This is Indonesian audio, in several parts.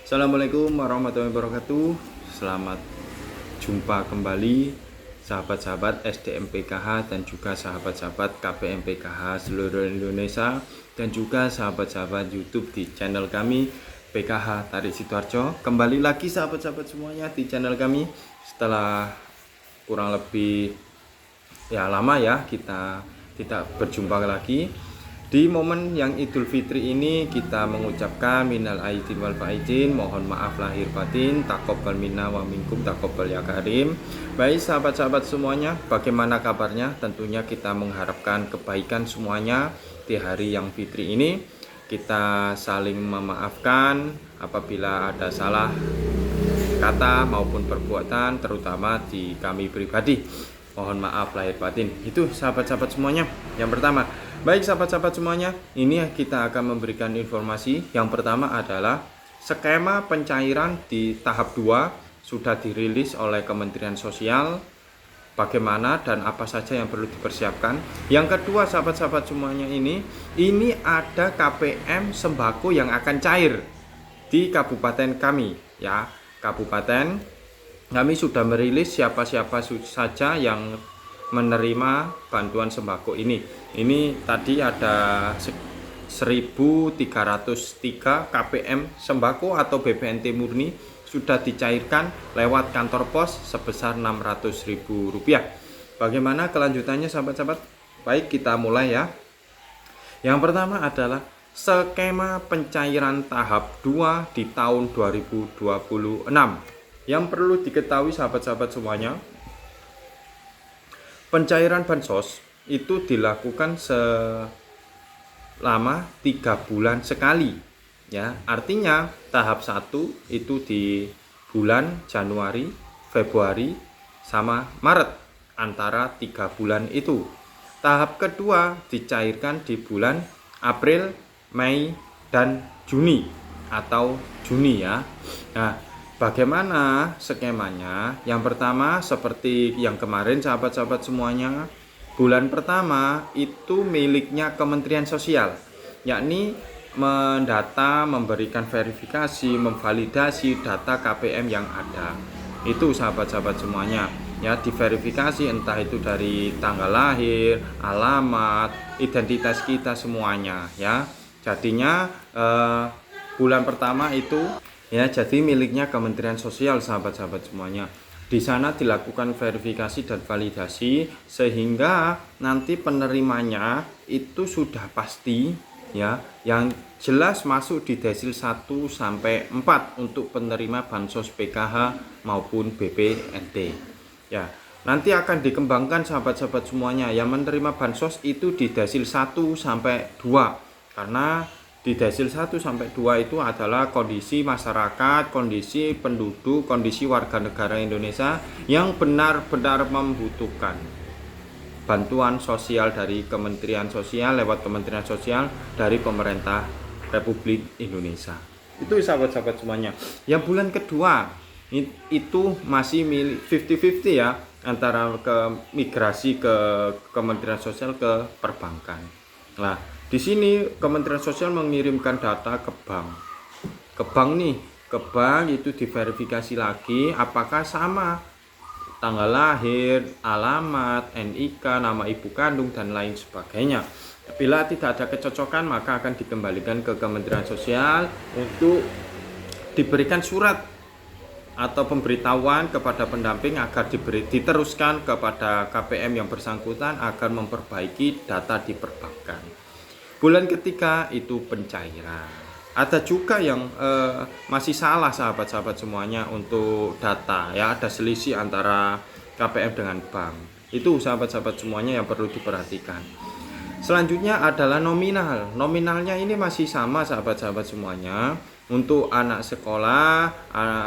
Assalamualaikum warahmatullahi wabarakatuh. Selamat jumpa kembali sahabat-sahabat SDM PKH dan juga sahabat-sahabat KPM PKH seluruh Indonesia dan juga sahabat-sahabat YouTube di channel kami PKH Tarik Sidoarjo. Kembali lagi sahabat-sahabat semuanya di channel kami setelah kurang lebih lama ya kita tidak berjumpa lagi. Di momen yang Idul Fitri ini kita mengucapkan minal aidin wal faizin, mohon maaf lahir batin, taqabbal minna wa minkum taqabbal ya karim. Baik sahabat-sahabat semuanya, bagaimana kabarnya? Tentunya kita mengharapkan kebaikan semuanya di hari yang Fitri ini. Kita saling memaafkan apabila ada salah kata maupun perbuatan, terutama di kami pribadi. Mohon maaf lahir batin. Itu sahabat-sahabat semuanya. Yang pertama, baik sahabat-sahabat semuanya, ini kita akan memberikan informasi. Yang pertama adalah skema pencairan di tahap 2 sudah dirilis oleh Kementerian Sosial. Bagaimana dan apa saja yang perlu dipersiapkan. Yang kedua sahabat-sahabat semuanya, ini ada KPM sembako yang akan cair di kabupaten kami ya. Kabupaten kami sudah merilis siapa-siapa saja yang menerima bantuan sembako ini. Ini tadi ada 1.303 KPM sembako atau BPNT murni sudah dicairkan lewat kantor pos sebesar Rp600.000. Bagaimana kelanjutannya sahabat-sahabat? Baik, kita mulai ya. Yang pertama adalah skema pencairan tahap 2 di tahun 2026. Yang perlu diketahui sahabat-sahabat semuanya, pencairan bansos itu dilakukan selama 3 bulan sekali ya. Artinya tahap 1 itu di bulan Januari, Februari sama Maret, antara 3 bulan itu. Tahap kedua dicairkan di bulan April, Mei dan Juni atau Juni ya. Nah, bagaimana skemanya? Yang pertama seperti yang kemarin sahabat-sahabat semuanya, bulan pertama itu miliknya Kementerian Sosial, yakni mendata, memberikan verifikasi, memvalidasi data KPM yang ada. Itu sahabat-sahabat semuanya ya, diverifikasi entah itu dari tanggal lahir, alamat, identitas kita semuanya ya. Jadinya bulan pertama itu ya jadi miliknya Kementerian Sosial sahabat-sahabat semuanya. Di sana dilakukan verifikasi dan validasi sehingga nanti penerimanya itu sudah pasti ya, yang jelas masuk di desil 1 sampai 4 untuk penerima bansos PKH maupun BPNT. Ya, nanti akan dikembangkan sahabat-sahabat semuanya yang menerima bansos itu di desil 1 sampai 2 karena di desil 1 sampai 2 itu adalah kondisi masyarakat, kondisi penduduk, kondisi warga negara Indonesia yang benar-benar membutuhkan bantuan sosial dari Kementerian Sosial lewat Kementerian Sosial dari pemerintah Republik Indonesia. Itu sahabat-sahabat semuanya. Yang bulan kedua itu masih milik 50-50 ya, antara ke migrasi ke Kementerian Sosial ke perbankan. Nah, di sini Kementerian Sosial mengirimkan data ke bank. Ke bank itu diverifikasi lagi apakah sama tanggal lahir, alamat, NIK, nama ibu kandung dan lain sebagainya. Bila tidak ada kecocokan maka akan dikembalikan ke Kementerian Sosial untuk diberikan surat atau pemberitahuan kepada pendamping agar diteruskan kepada KPM yang bersangkutan agar memperbaiki data di perbankan. Bulan ketiga itu pencairan. Ada juga yang masih salah sahabat-sahabat semuanya untuk data ya, ada selisih antara KPM dengan bank. Itu sahabat-sahabat semuanya yang perlu diperhatikan. Selanjutnya adalah nominal. Nominalnya ini masih sama sahabat-sahabat semuanya. Untuk anak sekolah,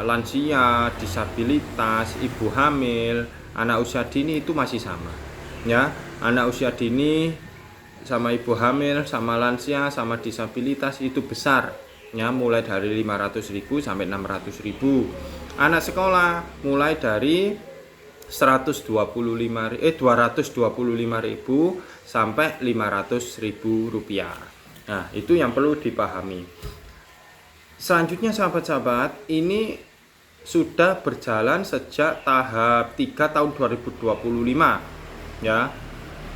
lansia, disabilitas, ibu hamil, anak usia dini itu masih sama. Ya, anak usia dini sama ibu hamil, sama lansia, sama disabilitas itu besar ya, mulai dari 500.000 sampai 600.000. Anak sekolah mulai dari 225.000 sampai 500.000 rupiah. Nah, itu yang perlu dipahami. Selanjutnya sahabat-sahabat, ini sudah berjalan sejak tahap 3 tahun 2025 ya.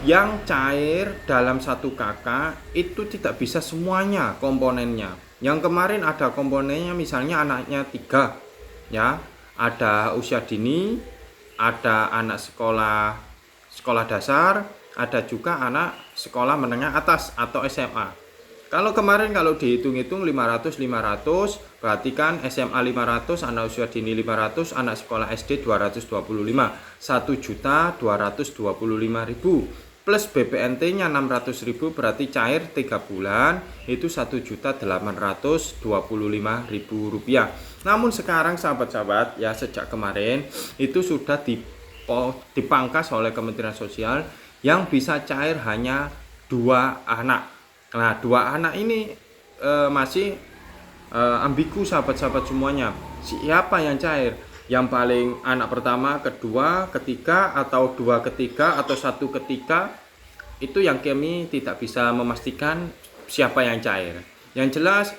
Yang cair dalam 1 KK itu tidak bisa semuanya komponennya. Yang kemarin ada komponennya, misalnya anaknya 3 ya, ada usia dini, ada anak sekolah dasar, ada juga anak sekolah menengah atas atau SMA. Kalau kemarin kalau dihitung-hitung 500 berarti kan SMA 500, anak usia dini 500, anak sekolah SD 225, 1.225.000 plus BPNT-nya 600.000 berarti cair 3 bulan itu 1.825.000 rupiah. Namun sekarang sahabat-sahabat ya, sejak kemarin itu sudah dipangkas oleh Kementerian Sosial yang bisa cair hanya 2 anak. Nah, 2 anak ini masih ambigu sahabat-sahabat semuanya. Siapa yang cair? Yang paling anak pertama, kedua, ketiga, atau 2 ketiga, atau 1 ketiga, itu yang kami tidak bisa memastikan siapa yang cair. Yang jelas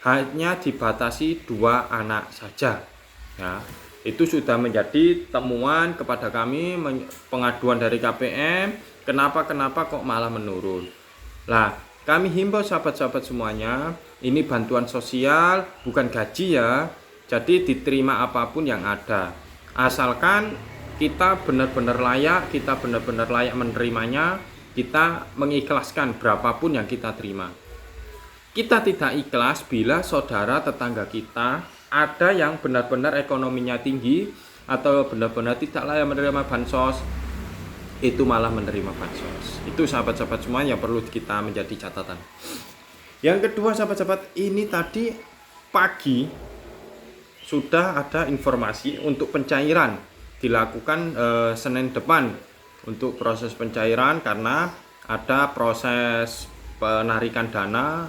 hanya dibatasi 2 anak saja. Ya, itu sudah menjadi temuan kepada kami, pengaduan dari KPM. Kenapa kok malah menurun? Lah, kami himbau sahabat-sahabat semuanya, ini bantuan sosial bukan gaji ya. Jadi diterima apapun yang ada. Asalkan kita benar-benar layak, menerimanya, kita mengikhlaskan berapapun yang kita terima. Kita tidak ikhlas bila saudara tetangga kita ada yang benar-benar ekonominya tinggi atau benar-benar tidak layak menerima bansos, itu malah menerima bansos. Itu sahabat-sahabat semua yang perlu kita menjadi catatan. Yang kedua sahabat-sahabat, ini tadi pagi sudah ada informasi untuk pencairan dilakukan Senin depan untuk proses pencairan, karena ada proses penarikan dana,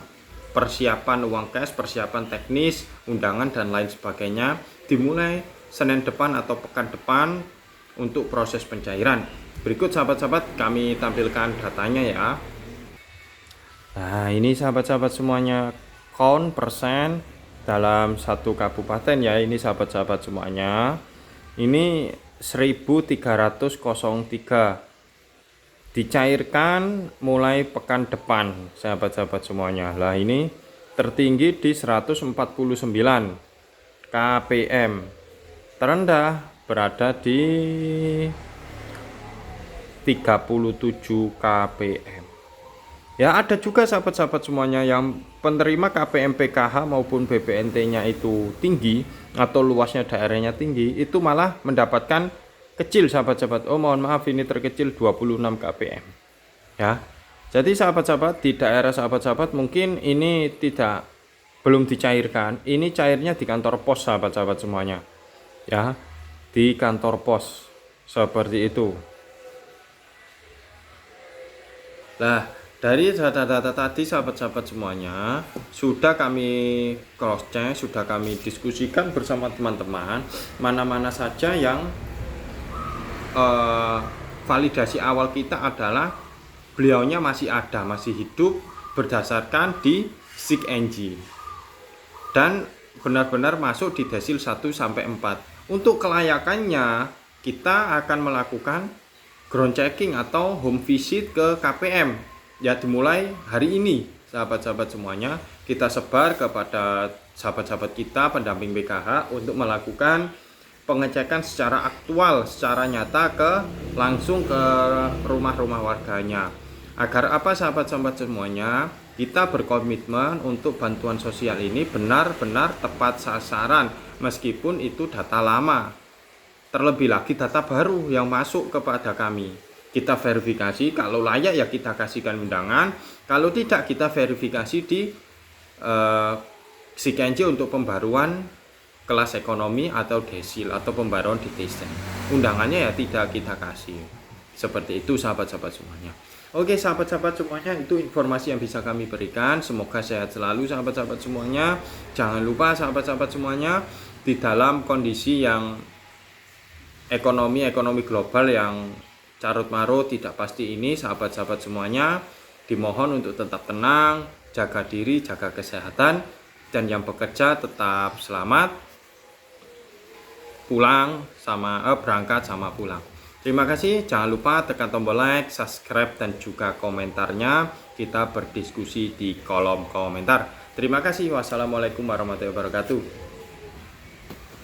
persiapan uang cash, persiapan teknis, undangan dan lain sebagainya dimulai Senin depan atau pekan depan untuk proses pencairan. Berikut sahabat-sahabat kami tampilkan datanya ya. Nah, ini sahabat-sahabat semuanya count persen dalam 1 kabupaten ya. Ini sahabat-sahabat semuanya. Ini 1303 dicairkan mulai pekan depan sahabat-sahabat semuanya. Lah, ini tertinggi di 149 KPM. Terendah berada di 37 KPM. Ya, ada juga sahabat-sahabat semuanya yang penerima KPM PKH maupun BPNT-nya itu tinggi atau luasnya daerahnya tinggi, itu malah mendapatkan kecil sahabat-sahabat. Oh, mohon maaf, ini terkecil 26 KPM. Ya. Jadi sahabat-sahabat di daerah sahabat-sahabat mungkin ini belum dicairkan. Ini cairnya di kantor pos sahabat-sahabat semuanya. Ya. Di kantor pos. Seperti itu. Nah, dari data-data tadi sahabat-sahabat semuanya sudah kami cross check, sudah kami diskusikan bersama teman-teman mana-mana saja yang validasi awal kita adalah beliaunya masih ada, masih hidup berdasarkan di SIG NG dan benar-benar masuk di desil 1 sampai 4. Untuk kelayakannya kita akan melakukan ground checking atau home visit ke KPM ya, dimulai hari ini sahabat-sahabat semuanya. Kita sebar kepada sahabat-sahabat kita pendamping BKH untuk melakukan pengecekan secara aktual, secara nyata langsung ke rumah-rumah warganya. Agar apa sahabat-sahabat semuanya, kita berkomitmen untuk bantuan sosial ini benar-benar tepat sasaran, meskipun itu data lama. Terlebih lagi data baru yang masuk kepada kami. Kita verifikasi, kalau layak ya kita kasihkan undangan, kalau tidak kita verifikasi di SIG-NJ untuk pembaruan kelas ekonomi atau desil atau pembaruan di desil. Undangannya ya tidak kita kasih. Seperti itu sahabat-sahabat semuanya. Oke sahabat-sahabat semuanya, itu informasi yang bisa kami berikan. Semoga sehat selalu sahabat-sahabat semuanya. Jangan lupa sahabat-sahabat semuanya, di dalam kondisi yang ekonomi global yang carut marut tidak pasti ini, sahabat-sahabat semuanya dimohon untuk tetap tenang, jaga diri, jaga kesehatan, dan yang bekerja tetap selamat pulang sama berangkat sama pulang. Terima kasih, jangan lupa tekan tombol like, subscribe, dan juga komentarnya. Kita berdiskusi di kolom komentar. Terima kasih, wassalamualaikum warahmatullahi wabarakatuh.